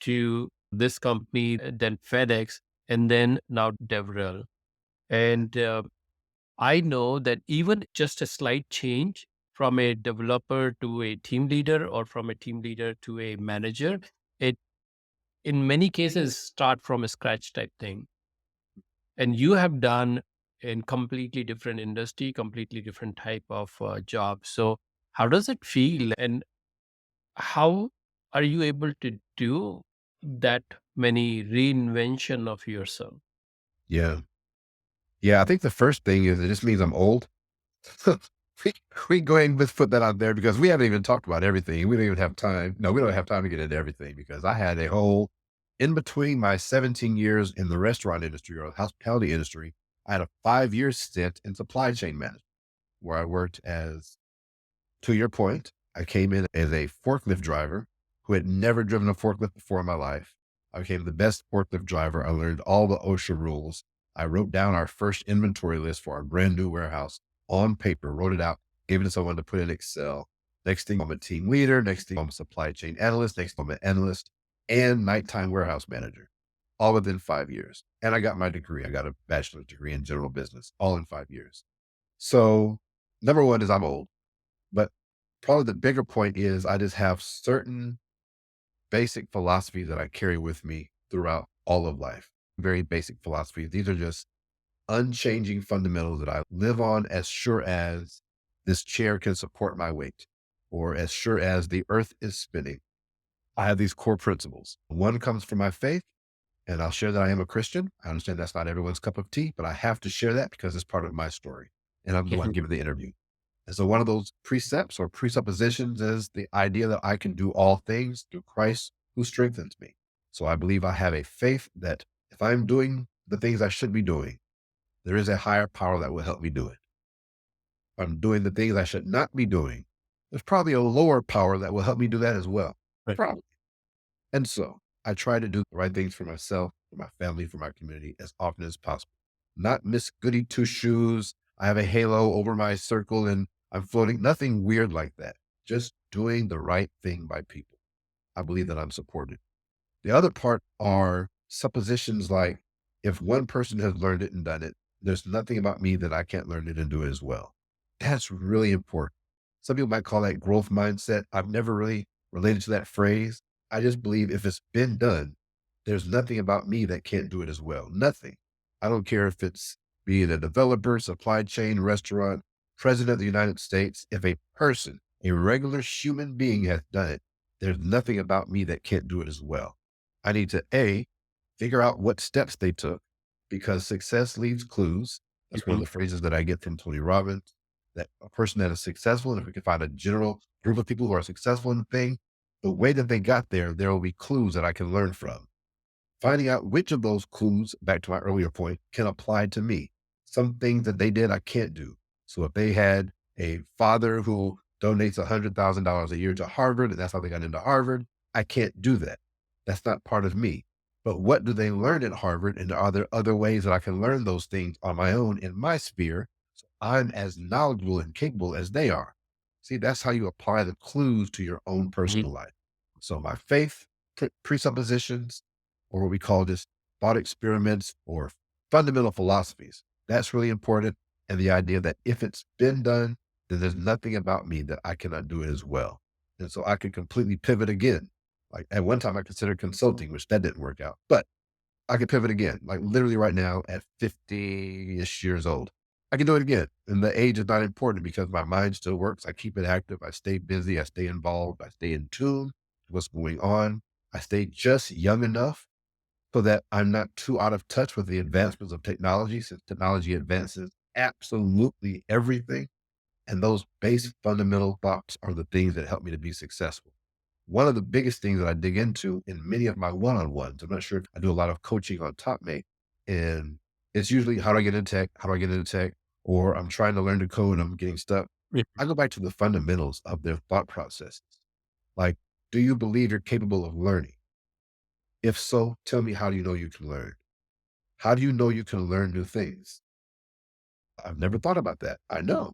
to this company, then FedEx, and then now DevRel. And I know that even just a slight change from a developer to a team leader or from a team leader to a manager, it in many cases start from a scratch type thing. And you have done in completely different industry, completely different type of job. So how does it feel, and how are you able to do that many reinvention of yourself? Yeah. Yeah. I think the first thing is it just means I'm old. we, we go ahead and let's put that out there because we haven't even talked about everything. We don't even have time. No, we don't have time to get into everything because I had a whole, in between my 17 years in the restaurant industry or hospitality industry, I had a 5 year stint in supply chain management where I worked as, to your point, I came in as a forklift driver who had never driven a forklift before in my life. I became the best forklift driver. I learned all the OSHA rules. I wrote down our first inventory list for our brand new warehouse on paper, wrote it out, gave it to someone to put in Excel. Next thing, I'm a team leader. Next thing, I'm a supply chain analyst. Next thing, I'm an analyst and nighttime warehouse manager, all within 5 years. And I got my degree. I got a bachelor's degree in general business, all in 5 years. So, number one is I'm old. But probably the bigger point is I just have certain basic philosophies that I carry with me throughout all of life. Very basic philosophies. These are just unchanging fundamentals that I live on as sure as this chair can support my weight or as sure as the earth is spinning. I have these core principles. One comes from my faith, and I'll share that I am a Christian. I understand that's not everyone's cup of tea, but I have to share that because it's part of my story. And I'm the one giving the interview. And so one of those precepts or presuppositions is the idea that I can do all things through Christ who strengthens me. So I believe I have a faith that if I'm doing the things I should be doing, there is a higher power that will help me do it. If I'm doing the things I should not be doing, there's probably a lower power that will help me do that as well. Right. Probably. And so I try to do the right things for myself, for my family, for my community as often as possible. Not miss goody two shoes, I have a halo over my circle and I'm floating. Nothing weird like that. Just doing the right thing by people. I believe that I'm supported. The other part are suppositions like if one person has learned it and done it, there's nothing about me that I can't learn it and do it as well. That's really important. Some people might call that growth mindset. I've never really related to that phrase. I just believe if it's been done, there's nothing about me that can't do it as well. Nothing. I don't care if it's being a developer, supply chain, restaurant, president of the United States. If a person, a regular human being has done it, there's nothing about me that can't do it as well. I need to figure out what steps they took because success leaves clues. That's one of Mhm. the phrases that I get from Tony Robbins, that a person that is successful, and if we can find a general group of people who are successful in the thing, the way that they got there, there will be clues that I can learn from. Finding out which of those clues, back to my earlier point, can apply to me. Some things that they did, I can't do. So if they had a father who donates $100,000 a year to Harvard, and that's how they got into Harvard, I can't do that. That's not part of me. But what do they learn at Harvard? And are there other ways that I can learn those things on my own in my sphere? So I'm as knowledgeable and capable as they are. See, that's how you apply the clues to your own Mhm. personal life. So my faith, presuppositions, or what we call just thought experiments or fundamental philosophies. That's really important. And the idea that if it's been done, then there's nothing about me that I cannot do it as well. And so I could completely pivot again. Like at one time I considered consulting, which that didn't work out, but I could pivot again. Like literally right now at 50-ish years old, I can do it again. And the age is not important because my mind still works. I keep it active. I stay busy. I stay involved. I stay in tune to what's going on. I stay just young enough so that I'm not too out of touch with the advancements of technology, since technology advances absolutely everything. And those basic fundamental thoughts are the things that help me to be successful. One of the biggest things that I dig into in many of my one-on-ones, I'm not sure if I do a lot of coaching on Top Mate, and it's usually how do I get into tech? How do I get into tech? Or I'm trying to learn to code and I'm getting stuck. I go back to the fundamentals of their thought processes. Like, do you believe you're capable of learning? If so, tell me, how do you know you can learn? How do you know you can learn new things? I've never thought about that. I know.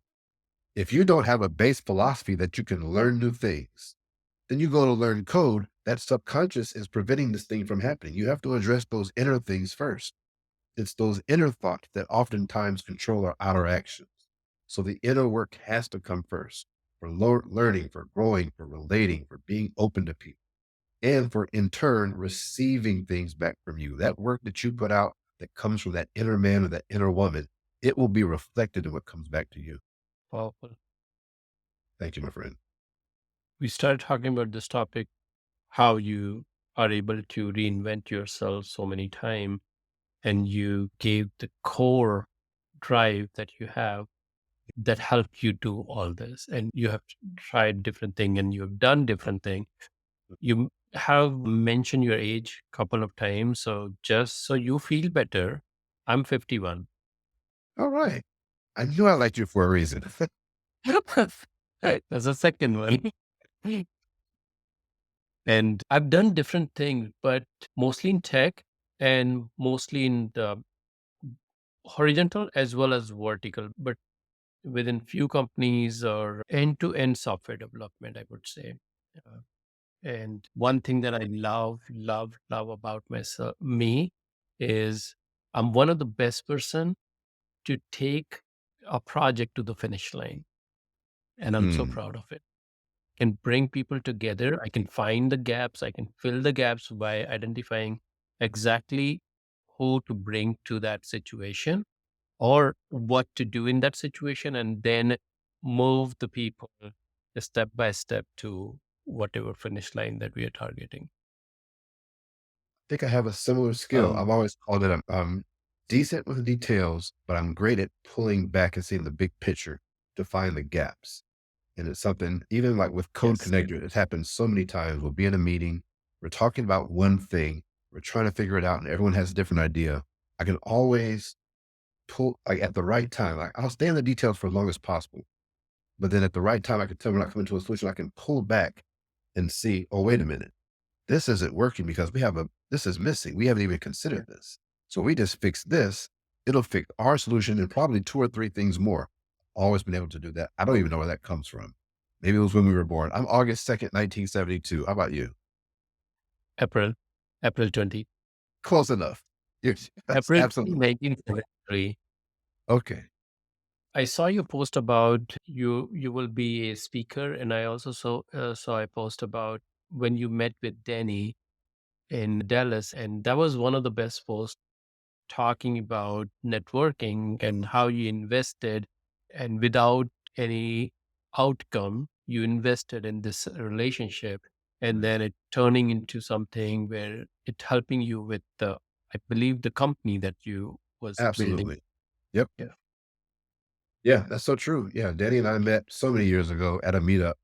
If you don't have a base philosophy that you can learn new things, then you go to learn code, that subconscious is preventing this thing from happening. You have to address those inner things first. It's those inner thoughts that oftentimes control our outer actions. So the inner work has to come first for learning, for growing, for relating, for being open to people, and for in turn receiving things back from you. That work that you put out that comes from that inner man or that inner woman, it will be reflected in what comes back to you. Powerful. Thank you, my friend. We started talking about this topic, how you are able to reinvent yourself so many times, and you gave the core drive that you have that helped you do all this. And you have tried different thing and you have done different thing. You have mentioned your age couple of times. So just so you feel better, I'm 51. All right. I knew I liked you for a reason. Right. That's the second one. And I've done different things, but mostly in tech and mostly in the horizontal as well as vertical, but within few companies or end-to-end software development, I would say. Uh, and one thing that I love about me is I'm one of the best person to take a project to the finish line, and I'm so Mm. proud of it. Can bring people together. I can find the gaps. I can fill the gaps by identifying exactly who to bring to that situation or what to do in that situation, and then move the people step by step to whatever finish line that we are targeting. Think I have a similar skill. I've Um, always called it I'm decent with the details, but I'm great at pulling back and seeing the big picture to find the gaps. And it's something, even like with Code yes. Connector, it's happened so many times. We'll be in a meeting, we're talking about one thing, we're trying to figure it out, and everyone has a different idea. I can always pull, like at the right time, like I'll stay in the details for as long as possible. But then at the right time, I can tell when I come into a solution, I can pull back and see, oh, wait a minute, this isn't working because this is missing. We haven't even considered this. So we just fixed this. It'll fix our solution and probably two or three things more. Always been able to do that. I don't even know where that comes from. Maybe it was when we were born. I'm August 2nd, 1972. How about you? April, April 20, Close enough. That's April 20, absolutely 1973. okay. I saw your post about you will be a speaker, and I also saw a post about when you met with Danny in Dallas, and that was one of the best posts talking about networking and how you invested, and without any outcome, you invested in this relationship, and Right. then it turning into something where it helping you with the, I believe, the company that you was building. Absolutely. Yep. Yeah. Yeah, that's so true. Yeah, Danny and I met so many years ago at a meetup.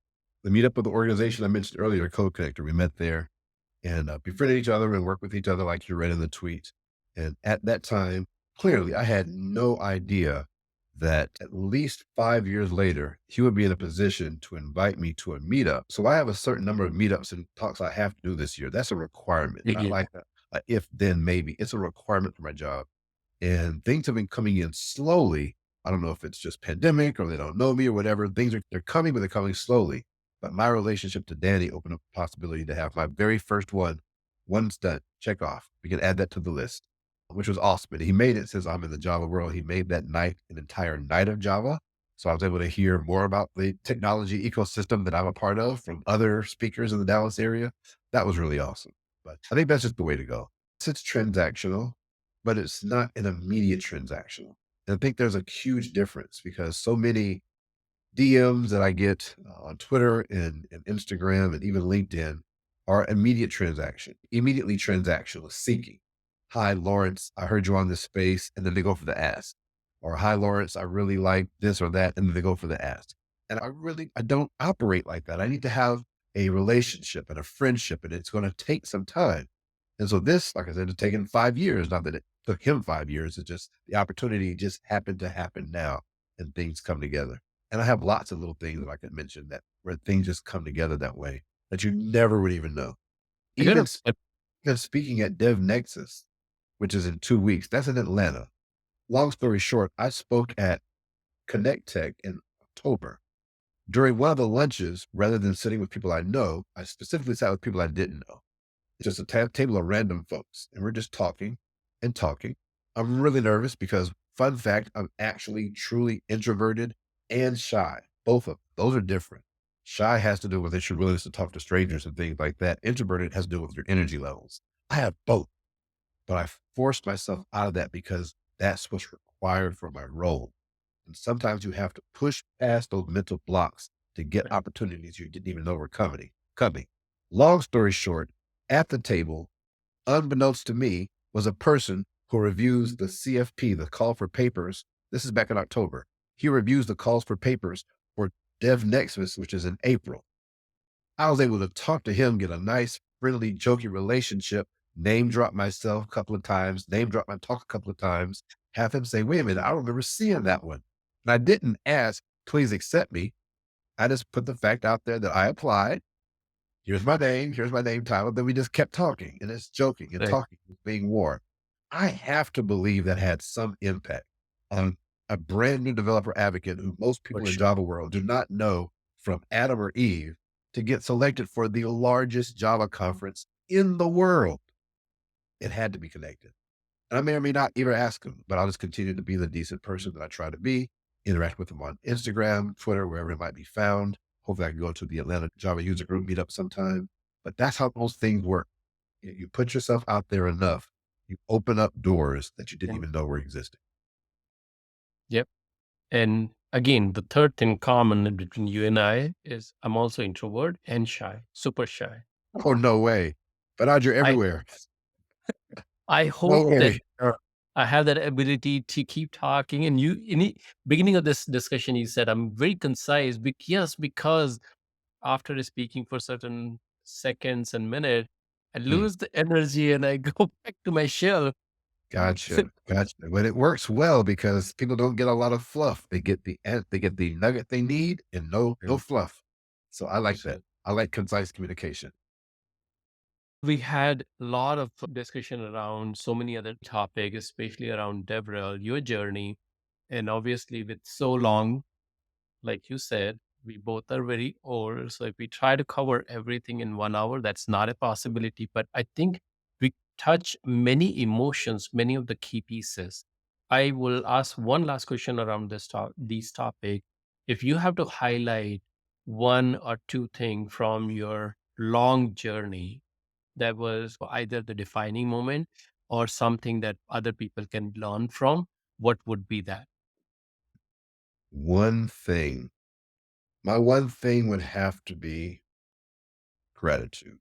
The meetup of the organization I mentioned earlier, Code Connector. We met there and befriended each other and worked with each other like you read in the tweet. And at that time, clearly, I had no idea that at least 5 years later, he would be in a position to invite me to a meetup. So I have a certain number of meetups and talks I have to do this year. That's a requirement, not Yeah. like a if then maybe. It's a requirement for my job. And things have been coming in slowly. I don't know if it's just pandemic or they don't know me or whatever. They're coming, but they're coming slowly. But my relationship to Danny opened up the possibility to have my very first one. One's done. Check off. We can add that to the list, which was awesome. And he made it since I'm in the Java world. He made that night an entire night of Java. So I was able to hear more about the technology ecosystem that I'm a part of from other speakers in the Dallas area. That was really awesome. But I think that's just the way to go. It's transactional, but it's not an immediate transactional. And I think there's a huge difference because so many DMs that I get on Twitter and Instagram and even LinkedIn are immediate transaction, immediately transactional, seeking. Hi, Lawrence, I heard you on this space. And then they go for the ask. Or hi, Lawrence, I really like this or that. And then they go for the ask. And I don't operate like that. I need to have a relationship and a friendship, and it's going to take some time. And so this, like I said, it's taken 5 years. Not that it took him 5 years. It's just the opportunity just happened to happen now and things come together. And I have lots of little things that I could mention that where things just come together that way that you never would even know. I got Even, a, a even speaking at Dev Nexus, which is in 2 weeks, that's in Atlanta. Long story short, I spoke at Connect Tech in October. During one of the lunches, rather than sitting with people I know, I specifically sat with people I didn't know. It's just a table of random folks. And we're just talking and talking. I'm really nervous because, fun fact, I'm actually truly introverted and shy. Both of them. Those are different. Shy has to do with your willingness to talk to strangers and things like that. Introverted has to do with your energy levels. I have both, but I forced myself out of that because that's what's required for my role. And sometimes you have to push past those mental blocks to get opportunities you didn't even know were coming. Long story short, at the table, unbeknownst to me, was a person who reviews the CFP, the call for papers. This is back in October. He reviews the calls for papers for DevNexus, which is in April. I was able to talk to him, get a nice, friendly, jokey relationship, name drop myself a couple of times, name drop my talk a couple of times, have him say, wait a minute, I don't remember seeing that one. And I didn't ask, please accept me. I just put the fact out there that I applied. Here's my name title. Then we just kept talking and it's joking and right. talking, being warm. I have to believe that had some impact on a brand new developer advocate who most For people in sure. Java world do not know from Adam or Eve to get selected for the largest Java conference in the world. It had to be connected. And I may or may not even ask him, but I'll just continue to be the decent person that I try to be, interact with him on Instagram, Twitter, wherever it might be found. Hopefully I can go to the Atlanta Java user group meetup sometime. But that's how most things work. You put yourself out there enough, you open up doors that you didn't And even know were existing. yep. And again, the third thing common in between you and I is I'm also introvert and shy, super shy. Oh, no way. But you're I everywhere. I No hope that way. I have that ability to keep talking. And you, in the beginning of this discussion, you said I'm very concise. Yes, because after speaking for certain seconds and minutes, I Hmm. lose the energy and I go back to my shell. Gotcha. Gotcha. But it works well because people don't get a lot of fluff. They get the nugget they need and no Mm, fluff. So I like that. so I like concise communication. We had a lot of discussion around so many other topics, especially around DevRel, your journey. And obviously, with so long, like you said, we both are very old. So if we try to cover everything in 1 hour, that's not a possibility. But I think we touch many emotions, many of the key pieces. I will ask one last question around these topic. If you have to highlight one or two things from your long journey that was either the defining moment or something that other people can learn from, what would be that? One thing, my one thing would have to be gratitude.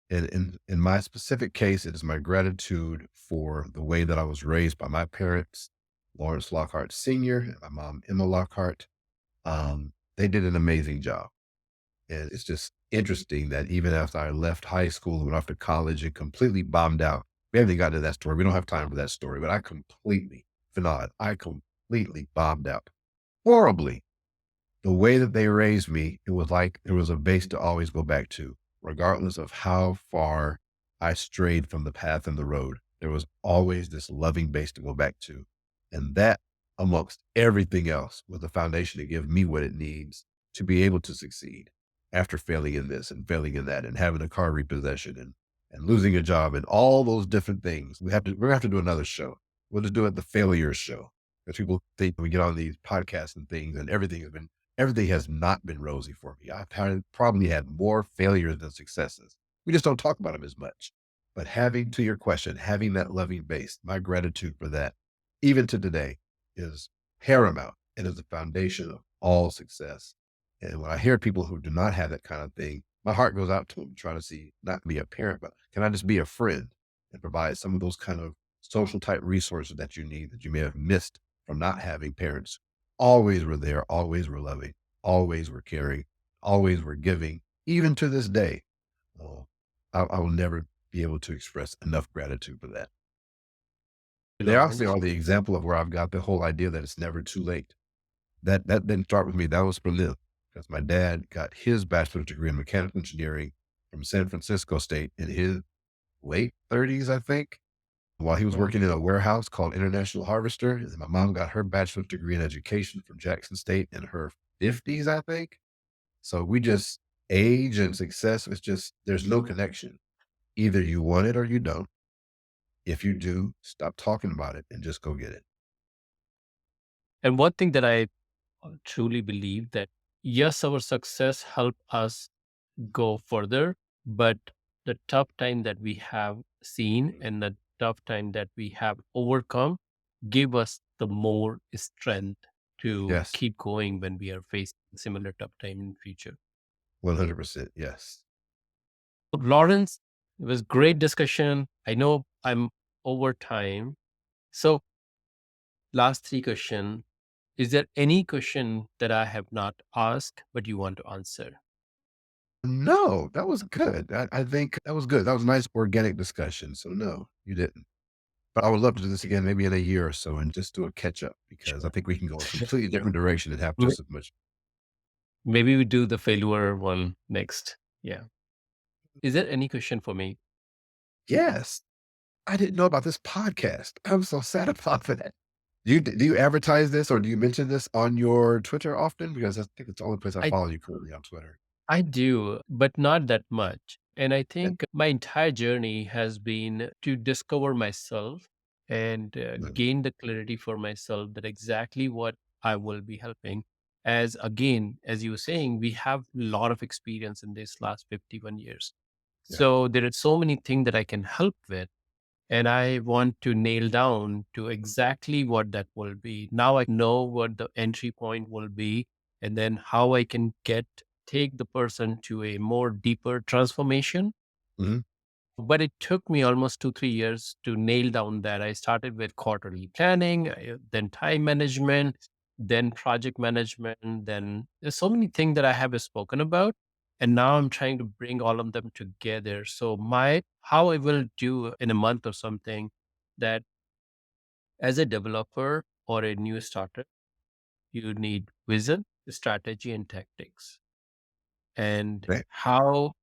And in my specific case, it is my gratitude for the way that I was raised by my parents, Lawrence Lockhart Sr. and my mom, Emma Lockhart. They did an amazing job. And it's just interesting that even after I left high school and went off to college and completely bombed out, we haven't gotten to that story. We don't have time for that story, but I completely bombed out horribly. The way that they raised me, it was like there was a base to always go back to, regardless of how far I strayed from the path and the road. There was always this loving base to go back to. And that, amongst everything else, was the foundation to give me what it needs to be able to succeed after failing in this and failing in that and having a car repossession and losing a job and all those different things. We're gonna have to do another show. We'll just do it the failures show. Because people think we get on these podcasts and things and everything has not been rosy for me. Probably had more failures than successes. We just don't talk about them as much. But having, to your question, having that loving base, my gratitude for that, even to today, is paramount and is the foundation of all success. And when I hear people who do not have that kind of thing, my heart goes out to them, trying to see, not be a parent, but can I just be a friend and provide some of those kind of social type resources that you need that you may have missed from not having parents always were there, always were loving, always were caring, always were giving, even to this day. Oh, I will never be able to express enough gratitude for that. They also Lawrence. are the example of where I've got the whole idea that it's never too late. That didn't start with me. That was from them because my dad got his bachelor's degree in mechanical engineering from San Francisco State in his late 30s, I think, while he was Yeah. working in a warehouse called International Harvester. And then my mom got her bachelor's degree in education from Jackson State in her 50s, I think. So we just age and success, it's just there's no connection. Either you want it or you don't. If you do, stop talking about it and just go get it. And one thing that I truly believe that yes, our success help us go further, but the tough time that we have seen and the tough time that we have overcome give us the more strength to Yes, keep going when we are facing similar tough time in future. 100%. Yes. Lawrence, it was great discussion. I know I'm over time. So last three question. Is there any question that I have not asked but you want to answer? No, that was good. I think that was good. That was a nice organic discussion. So no, you didn't. But I would love to do this again maybe in a year or so and just do a catch up because I Sure. think we can go a completely different direction and have M- just as much. Maybe we do the failure one next. Yeah. Is there any question for me? Yes. I didn't know about this podcast. I'm so sad about that. Do you advertise this or do you mention this on your Twitter often? Because I think it's the only place I I follow you currently on Twitter. I do, but not that much. And I Yeah. think my entire journey has been to discover myself and Mm, gain the clarity for myself that exactly what I will be helping. As again, as you were saying, we have a lot of experience in this last 51 years. yeah. So there are so many things that I can help with. And I want to nail down to exactly what that will be. Now I know what the entry point will be, and then how I can take the person to a more deeper transformation. Mhm. But it took me almost 2 3 years to nail down that. I started with quarterly planning, then time management, then project management, then there's so many things that I have spoken about, and now I'm trying to bring all of them together. So my how I will do in a month or something that as a developer or a new starter, you need vision, strategy, and tactics, and Right. how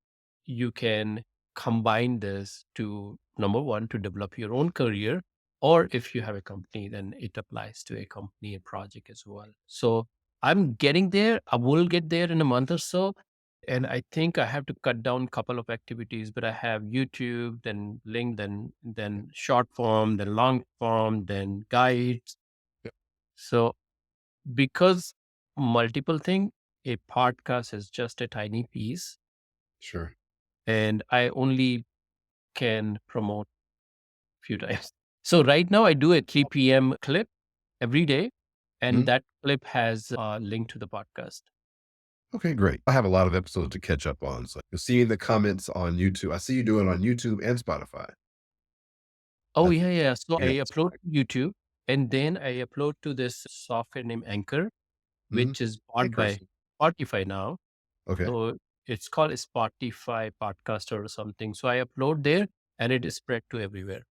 you can combine this to, number one, to develop your own career, or if you have a company, then it applies to a company and project as well. So I'm getting there. I will get there in a month or so. And I think I have to cut down a couple of activities, but I have YouTube, then LinkedIn, then short form, then long form, then guides. Yep. So because multiple thing, a podcast is just a tiny piece, Sure. and I only can promote few times. So right now I do a 3 p.m. clip every day, and Mhm. that clip has a link to the podcast. Okay, great. I have a lot of episodes to catch up on. So you're seeing the comments on YouTube. I see you do it on YouTube and Spotify. Oh That's yeah, yeah. So I yeah. upload to YouTube, and then I upload to this software named Anchor, Mhm. which is bought by Interesting. Spotify now. Okay. So it's called a Spotify podcast or something. So I upload there, and it is spread to everywhere.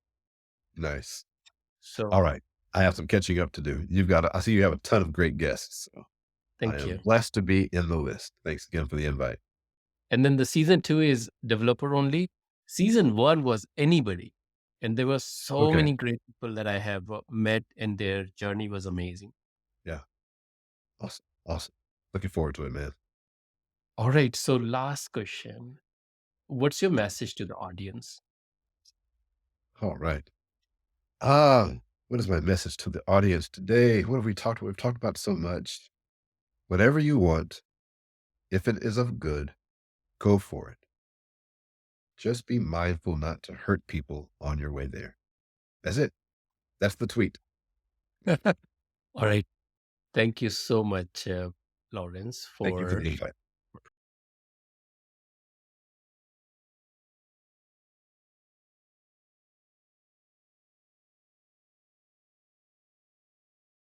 Nice. All So right. I have some catching up to do. I see you have a ton of great guests. So I thank am you. blessed to be in the list. Thanks again for the invite. And then the season 2 is developer only. Season 1 was anybody. And there were so Okay. many great people that I have met, and their journey was amazing. Yeah. Awesome. Awesome. Looking forward to it, man. All right. So, last question. What's your message to the audience? All right. Ah, what is my message to the audience today? What have we talked about? We've talked about so much. Whatever you want, if it is of good, go for it. Just be mindful not to hurt people on your way there. That's it. That's the tweet. All right. Thank you so much, Lawrence, Thank you for for the invite.